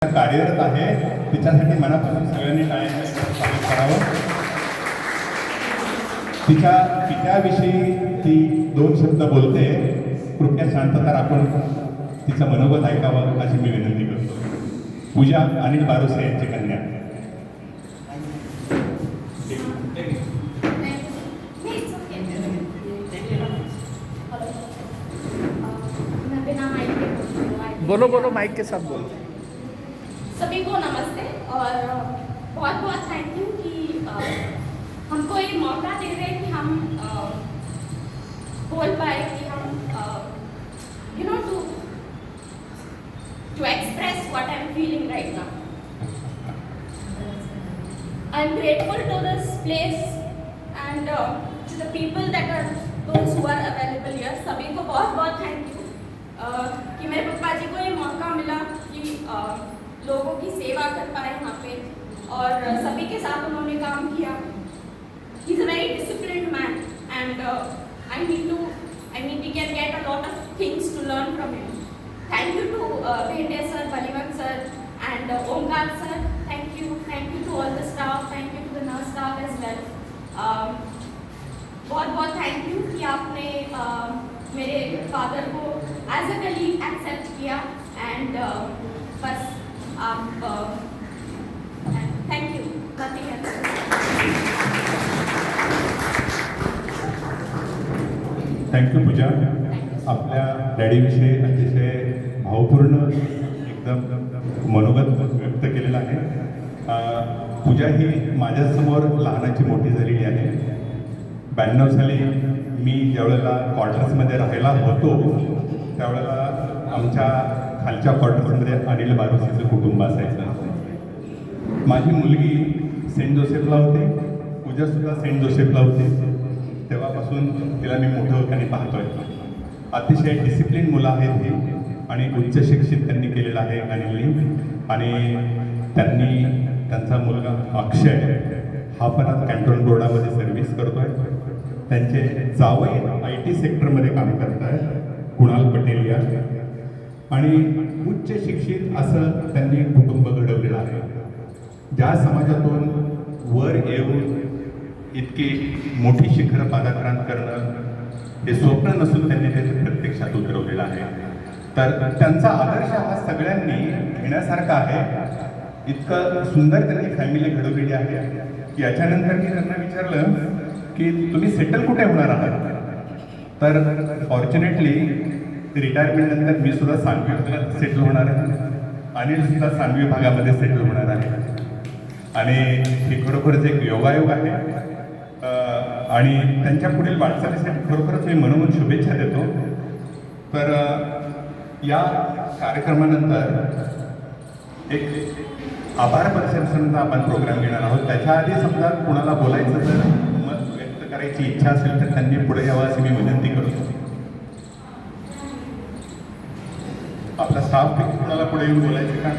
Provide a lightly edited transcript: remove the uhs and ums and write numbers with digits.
कार्यरत आहे तिच्यासाठी मनापासून सगळ्यांनी टाळ्यांनी स्वागत करावं. तिच्याविषयी ती दोन शब्द बोलते. कृपया शांतता राखून तिचं मनोगत ऐकावं अशी मी विनंती करतो. पूजा अनिल बारोसे यांची कन्या. बोलो बोलो माइक के साथ बोलो. सभी को नमस्ते और बहुत बहुत थैंक यू कि हमको ये मौका दे रहे हैं कि हम बोल पाए कि हम you know to express what I am feeling right now. I am grateful to this place and to the people that are those who are available here. सभी को बहुत बहुत थैंक यू कि मेरे पप्पा जी को ये मौका मिला कि लोगों की सेवा कर पाए यहाँ पे और सभी के साथ उन्होंने काम किया. He is a very disciplined man and I mean we can get a lot of things to learn from him. Thank you to Bhende sir, Balivant sir and Omkar sir. Thank you to all the staff. Thank you to the nurse staff as well. बहुत बहुत thank you कि आपने मेरे father को as a colleague accept किया and बस आप thank you. Nothing else. Thank you पूजा. आपल्या डॅडीविषयी अतिशय भावपूर्ण एकदम मनोगत व्यक्त केलेलं आहे. पूजा ही माझ्यासमोर लहानाची मोठी झालेली आहे. 92 साली मी ज्यावेळेला क्वार्टर्समध्ये राहायला होतो त्यावेळेला आमच्या खालच्या क्वार्टर्समध्ये अनिल बारोसेचं कुटुंब असायचं. माझी मुलगी सेंट जोसेफला होती, पूजासुद्धा सेंट जोसेफला होती. तेव्हापासून तिला मी मोठं होताना पाहतोय. अतिशय डिसिप्लिन मुलं आहेत ही आणि उच्च शिक्षित त्यांनी केलेलं आहे अनिलनी. आणि त्यांचा मुलगा अक्षय हा पण आज कॅन्टोन बोर्डामध्ये सर्व्हिस करतोय. त्यांचे जावई IT सेक्टरमध्ये काम करत आहेत, कुणाल पटेल या. आणि उच्च शिक्षित असं त्यांनी कुटुंब घडवलेलं आहे. ज्या समाजातून वर येऊन इतकी मोठी शिखर पादाक्रांत करणं हे स्वप्न नसून त्यांनी ते प्रत्यक्षात उतरवलेलं आहे. तर त्यांचा आदर्श हा सगळ्यांनी घेण्यासारखा आहे. इतकं सुंदर त्यांनी फॅमिली घडवलेली आहे की याच्यानंतर मी त्यांना विचारलं की तुम्ही सेटल कुठे होणार आहात. तर फॉर्च्युनेटली रिटायरमेंट नंतर मी सुद्धा सांगवी भागात सेटल होणार आहे. अनिल सुद्धा सांगवी भागामध्ये सेटल होणार आहे. आणि हे खरोखरच एक योगायोग आहे. आणि त्यांच्या पुढील वाटचालीसाठी खरोखरच मी मनोमन शुभेच्छा देतो. तर या कार्यक्रमानंतर एक आभार प्रदर्शनाचा आपण प्रोग्राम घेणार आहोत. त्याच्या आधी समजा कुणाला बोलायचं जर मत व्यक्त करायची इच्छा असेल तर त्यांनी पुढे यावं अशी मी विनंती करतो. आपला स्टाफ कुणाला पुढे येऊन बोलायचं का?